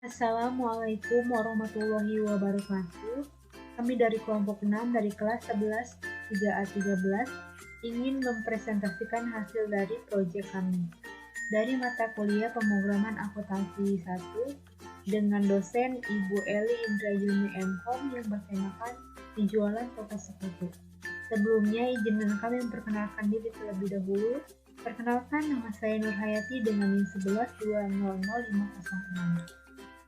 Assalamualaikum warahmatullahi wabarakatuh. Kami dari kelompok 6 dari kelas 11 3A13 ingin mempresentasikan hasil dari proyek kami dari mata kuliah pemrograman akuntansi 1 dengan dosen Ibu Eli Indrayuni M.Hom yang bertemakan penjualan toko sepatu. Sebelumnya izinkan kami memperkenalkan diri terlebih dahulu. Perkenalkan, nama saya Nur Hayati dengan NIM 11200506.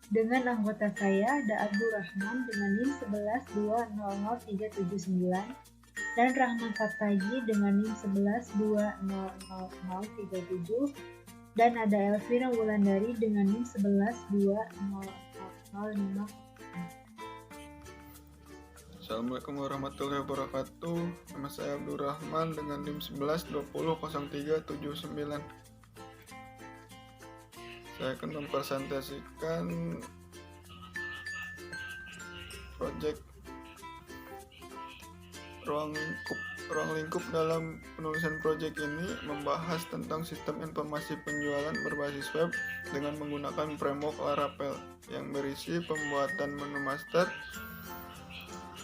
Dengan anggota saya ada Abdul Rahman dengan NIM 11200379 dan Rahman Sattaji dengan NIM 11200037 dan ada Elvira Wulandari dengan NIM 11200005. Assalamualaikum warahmatullahi wabarakatuh. Nama saya Abdul Rahman dengan NIM 11200379. Saya akan mempresentasikan proyek ruang lingkup. Dalam penulisan proyek ini membahas tentang sistem informasi penjualan berbasis web dengan menggunakan framework Laravel yang berisi pembuatan menu master,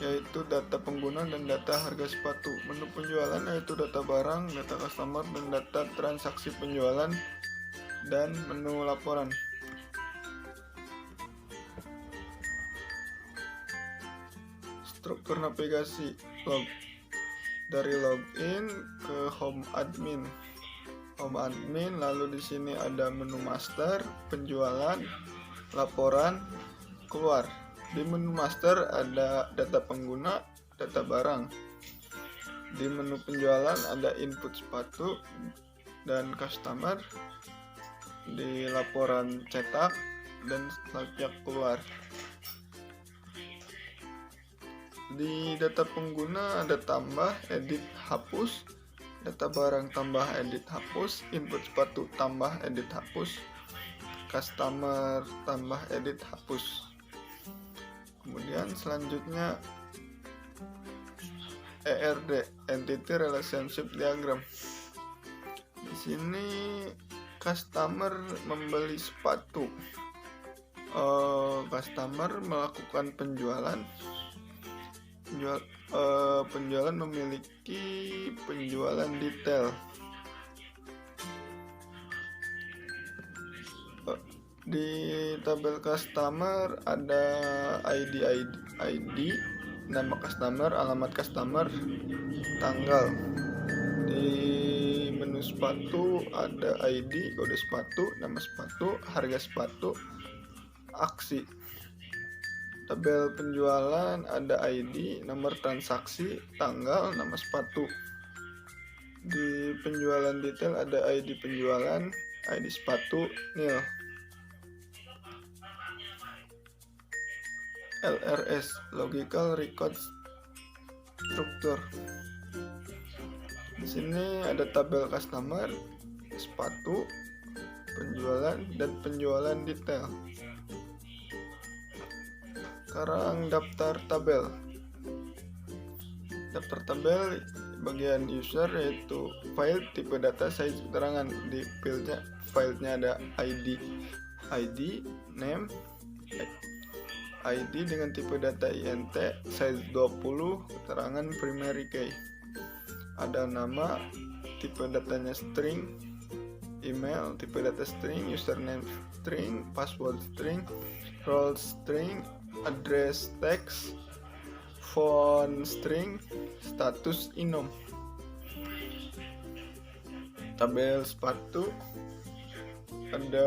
yaitu data pengguna dan data harga sepatu. Menu penjualan yaitu data barang, data customer, dan data transaksi penjualan, dan menu laporan. Struktur navigasi dari login ke home admin, lalu di sini ada menu master, penjualan, laporan, keluar. Di menu master ada data pengguna, data barang. Di menu penjualan ada input sepatu dan customer. Di laporan cetak dan layak keluar. Di data pengguna ada tambah, edit, hapus, data barang tambah, edit, hapus, input sepatu tambah, edit, hapus, customer tambah, edit, hapus. Kemudian selanjutnya ERD, Entity Relationship Diagram. Di sini customer membeli sepatu. Customer melakukan penjualan. Penjualan memiliki penjualan detail. Di tabel customer ada ID, nama customer, alamat customer, tanggal. Di menu sepatu ada ID, kode sepatu, nama sepatu, harga sepatu, aksi. Tabel penjualan ada ID, nomor transaksi, tanggal, nama sepatu. Di penjualan detail ada ID penjualan, ID sepatu, nil. LRS, Logical Record Structure. Di sini ada tabel customer, sepatu, penjualan, dan penjualan detail. Sekarang daftar tabel. Daftar tabel bagian user yaitu file, tipe data, size keterangan. Di filenya ada ID, name, ID dengan tipe data INT, size 20, keterangan primary key. Ada nama, tipe datanya string, email, tipe data string, username string, password string, role string, address text, phone string, status inom. Tabel sepatu ada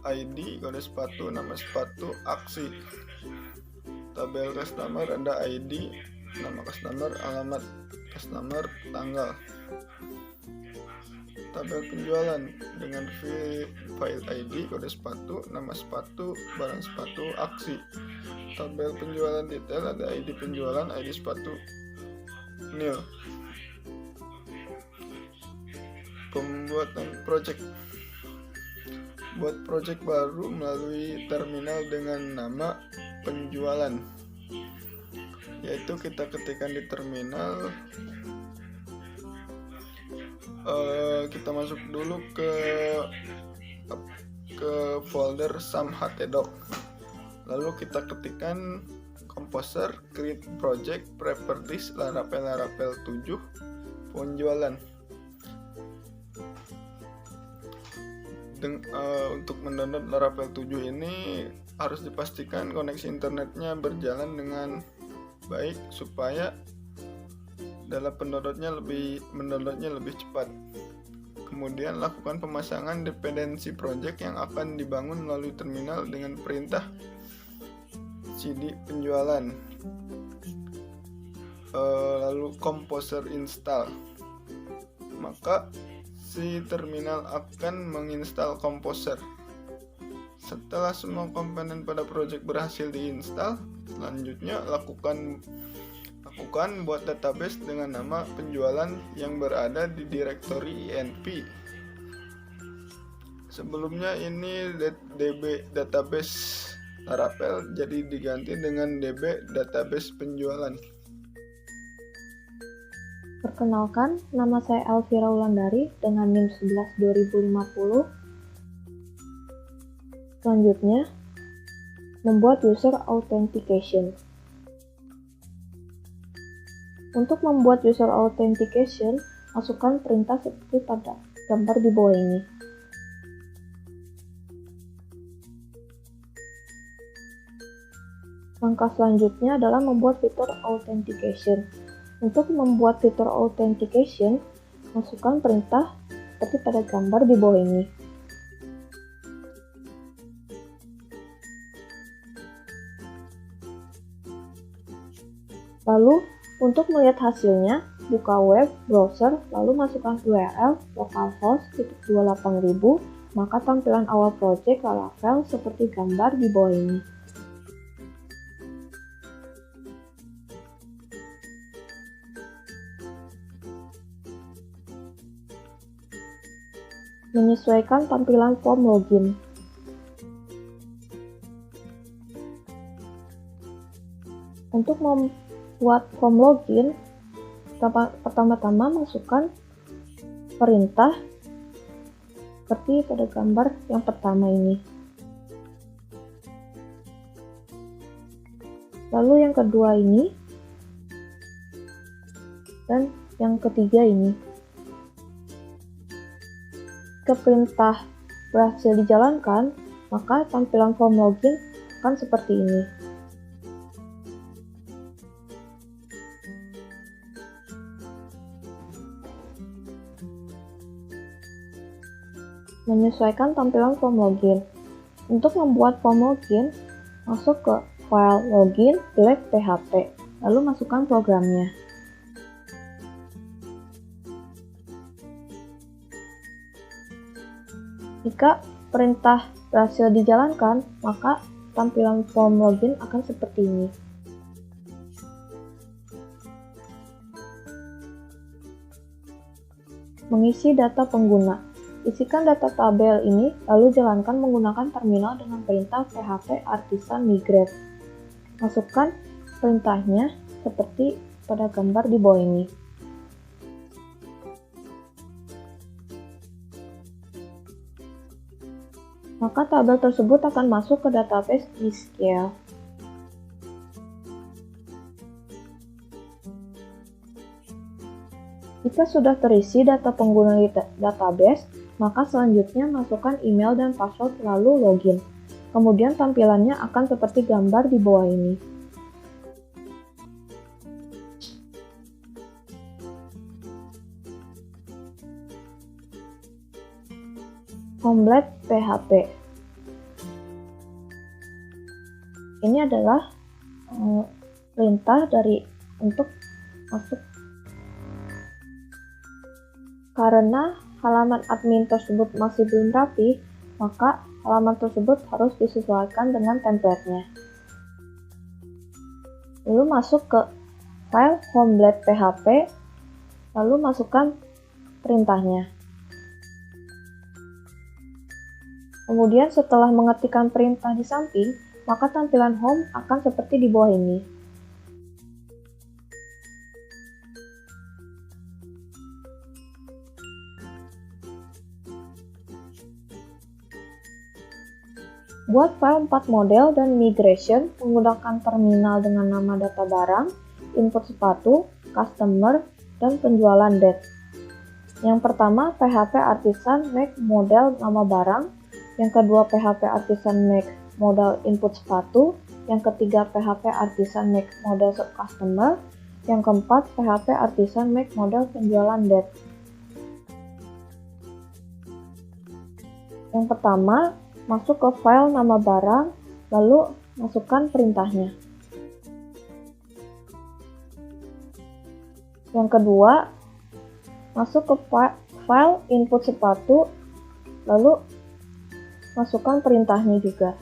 ID, kode sepatu, nama sepatu, aksi. Tabel customer ada ID, nama customer, alamat customer, tanggal. Tabel penjualan dengan file ID, kode sepatu, nama sepatu, barang sepatu, aksi. Tabel penjualan detail ada ID penjualan, ID sepatu, nil. Pembuatan project. Buat project baru melalui terminal dengan nama penjualan, yaitu kita ketikkan di terminal. Kita masuk dulu ke folder sum.htdoc, lalu kita ketikkan composer, create project, prepare disk, Laravel 7, penjualan. Untuk mendownload Laravel 7 ini harus dipastikan koneksi internetnya berjalan dengan baik supaya dalam mendownloadnya lebih cepat. Kemudian lakukan pemasangan dependensi project yang akan dibangun melalui terminal dengan perintah cd penjualan, lalu composer install. Maka si terminal akan menginstal composer. Setelah semua komponen pada project berhasil diinstal, selanjutnya lakukan buat database dengan nama penjualan yang berada di direktori inp. Sebelumnya ini db database Laravel, jadi diganti dengan db database penjualan. Perkenalkan, nama saya Elvira Wulandari dengan NIM 11 2050. Selanjutnya, membuat user authentication. Untuk membuat user authentication, masukkan perintah seperti pada gambar di bawah ini. Langkah selanjutnya adalah membuat fitur authentication. Untuk membuat fitur authentication, masukkan perintah seperti pada gambar di bawah ini. Lalu, untuk melihat hasilnya, buka web browser, lalu masukkan URL localhost 28000, maka tampilan awal project Laravel seperti gambar di bawah ini. Menyesuaikan tampilan form login. Untuk membuat form login, pertama-tama masukkan perintah seperti pada gambar yang pertama ini. Lalu yang kedua ini, dan yang ketiga ini. Jika perintah berhasil dijalankan, maka tampilan form login akan seperti ini. Menyesuaikan tampilan form login. Untuk membuat form login, masuk ke file login.php, lalu masukkan programnya. Jika perintah berhasil dijalankan, maka tampilan form login akan seperti ini. Mengisi data pengguna. Isikan data tabel ini, lalu jalankan menggunakan terminal dengan perintah php artisan migrate. Masukkan perintahnya seperti pada gambar di bawah ini. Maka tabel tersebut akan masuk ke database Gschale. Jika sudah terisi data pengguna di database, maka selanjutnya masukkan email dan password lalu login. Kemudian tampilannya akan seperti gambar di bawah ini. Homelet PHP. ini adalah perintah untuk masuk. Karena halaman admin tersebut masih belum rapi, maka halaman tersebut harus disesuaikan dengan template-nya. Lalu masuk ke file home.php, lalu masukkan perintahnya. Kemudian setelah mengetikkan perintah di samping, maka tampilan home akan seperti di bawah ini. Buat file 4 model dan migration menggunakan terminal dengan nama data barang, input sepatu, customer, dan penjualan date. Yang pertama, PHP Artisan make model nama barang. Yang kedua, PHP Artisan make model input sepatu. Yang ketiga, PHP Artisan make model customer. Yang keempat, PHP Artisan make model penjualan date. Yang pertama, masuk ke file nama barang, lalu masukkan perintahnya. Yang kedua, masuk ke file input sepatu, lalu masukkan perintahnya juga.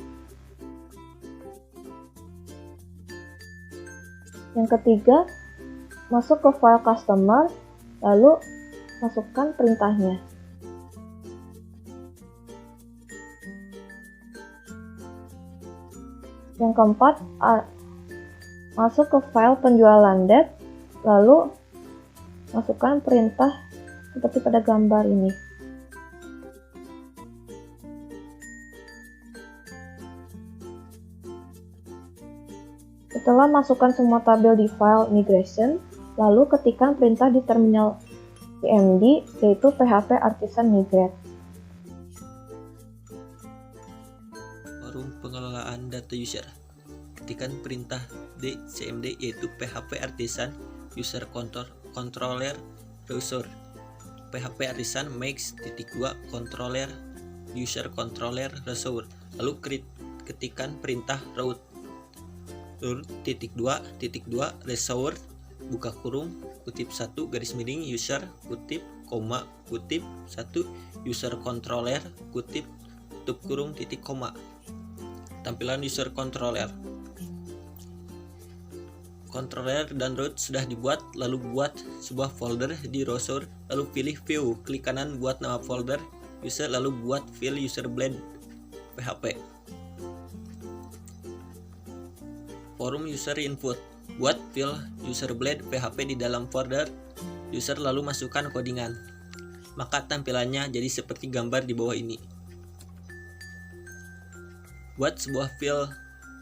Yang ketiga, masuk ke file customer, lalu masukkan perintahnya. Yang keempat, masuk ke file penjualan date, lalu masukkan perintah seperti pada gambar ini. Setelah masukkan semua tabel di file migration, lalu ketikkan perintah di terminal cmd, yaitu PHP Artisan Migrate. Forum pengelolaan data user. Ketikkan perintah di cmd yaitu PHP Artisan User Controller Browser. PHP Artisan makes -2 controller user controller browser. Lalu ketikkan perintah root -2 browser buka kurung kutip 1 garis miring user kutip koma kutip 1 user controller kutip tutup kurung titik koma. Tampilan user controller dan root sudah dibuat, lalu buat sebuah folder di browser, lalu pilih view, klik kanan buat nama folder user, lalu buat file user blend PHP. Forum user input, buat file user blend PHP di dalam folder user, lalu masukkan codingan. Maka tampilannya jadi seperti gambar di bawah ini. Buat sebuah file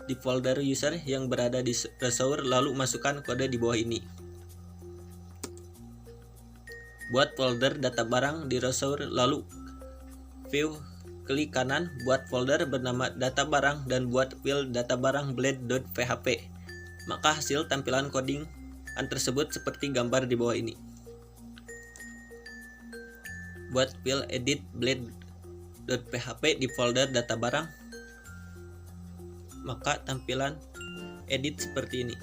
di folder user yang berada di browser, lalu masukkan kode di bawah ini. Buat folder data barang di browser, lalu view, klik kanan buat folder bernama data barang dan buat file data barang blend.php. Maka hasil tampilan coding tersebut seperti gambar di bawah ini. Buat file edit blend.php di folder data barang, maka tampilan edit seperti ini.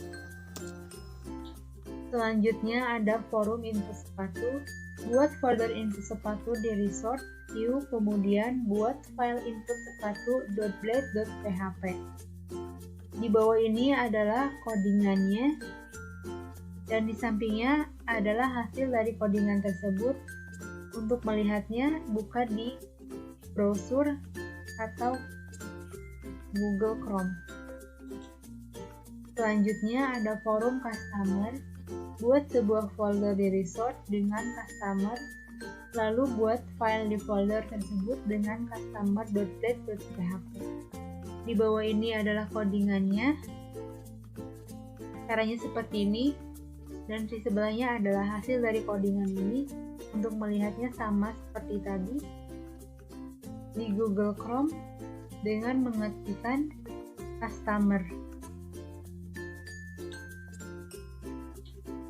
Selanjutnya ada forum input sepatu. Buat folder input sepatu di resource view, kemudian buat file input sepatu.blend.php. Di bawah ini adalah codingannya, dan di sampingnya adalah hasil dari codingan tersebut. Untuk melihatnya, buka di browser atau Google Chrome. Selanjutnya ada forum customer. Buat sebuah folder di resource dengan customer, lalu buat file di folder tersebut dengan customer.blend.php. Di bawah ini adalah codingannya. Caranya seperti ini, dan di sebelahnya adalah hasil dari codingan ini. Untuk melihatnya sama seperti tadi di Google Chrome dengan mengetikkan customer.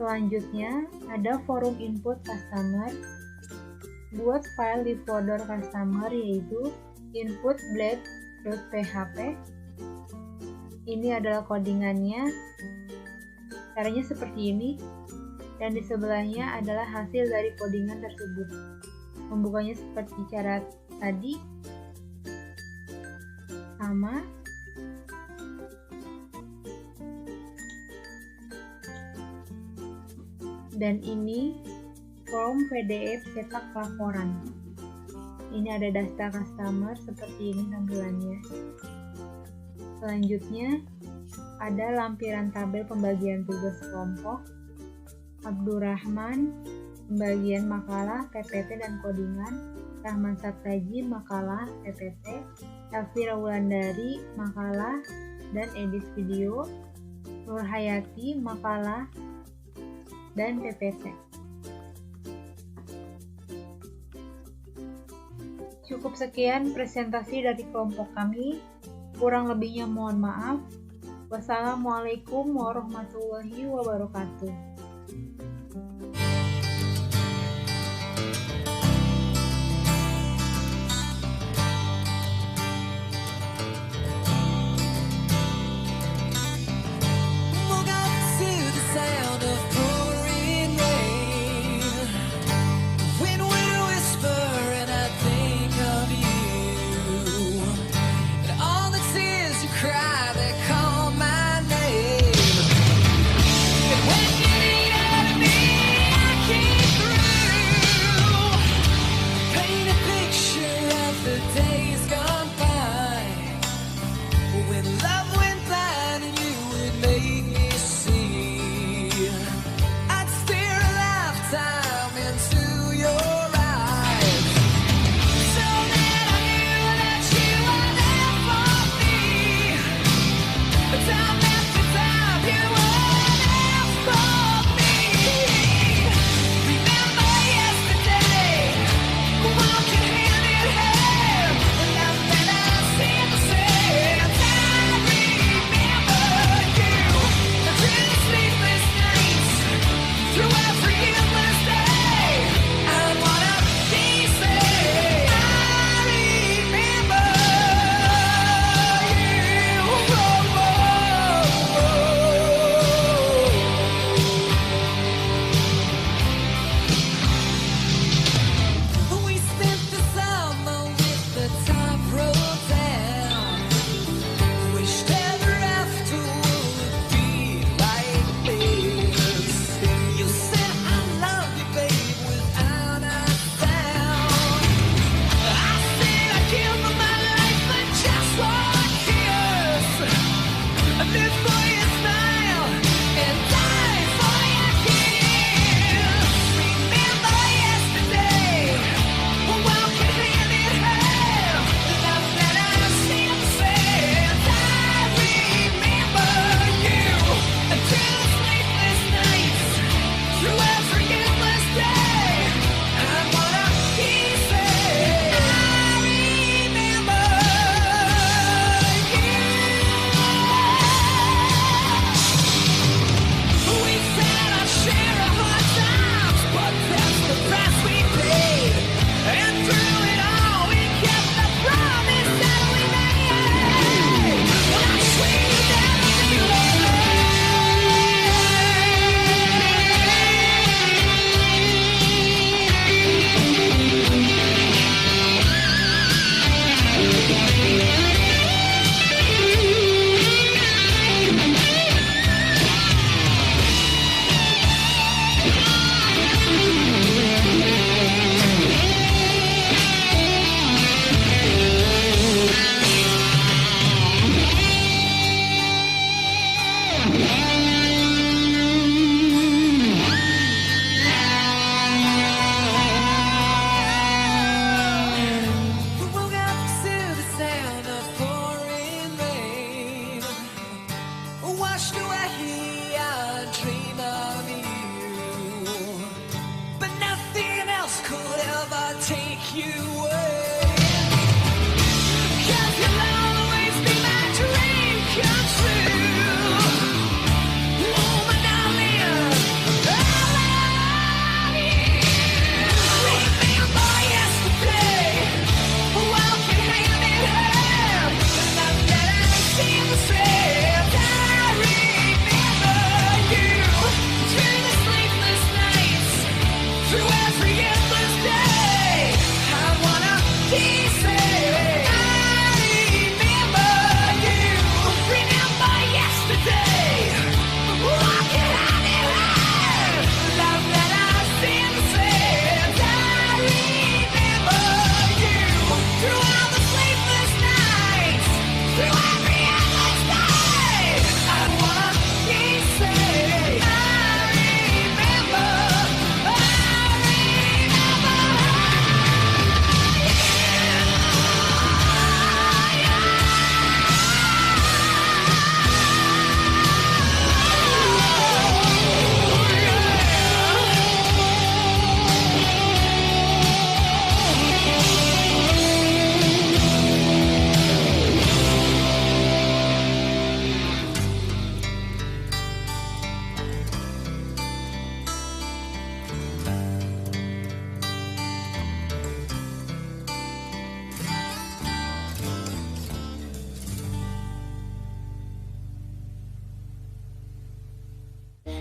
Selanjutnya ada forum input customer. Buat file di folder customer yaitu input blend.php. Ini adalah codingannya. Caranya seperti ini. Dan di sebelahnya adalah hasil dari codingan tersebut. Membukanya seperti cara tadi. Sama. Dan ini form PDF cetak laporan. Ini ada daftar customer seperti ini tampilannya. Selanjutnya ada lampiran tabel pembagian tugas kelompok. Abdurrahman pembagian makalah, PPT dan codingan. Rahman Satraji makalah, PPT. Elvira Wulandari makalah dan edit video. Nur Hayati makalah dan PPT. Cukup sekian presentasi dari kelompok kami. Kurang lebihnya mohon maaf. Wassalamualaikum warahmatullahi wabarakatuh. Say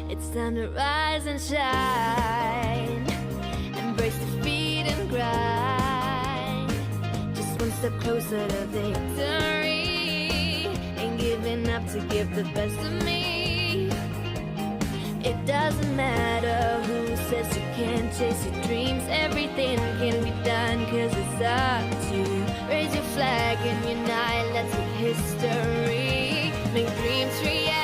It's time to rise and shine. Embrace defeat and grind. Just one step closer to victory. Ain't giving up to give the best of me. It doesn't matter who says you can't chase your dreams. Everything can be done, 'cause it's up to you. Raise your flag and unite, let's make history. Make dreams reality.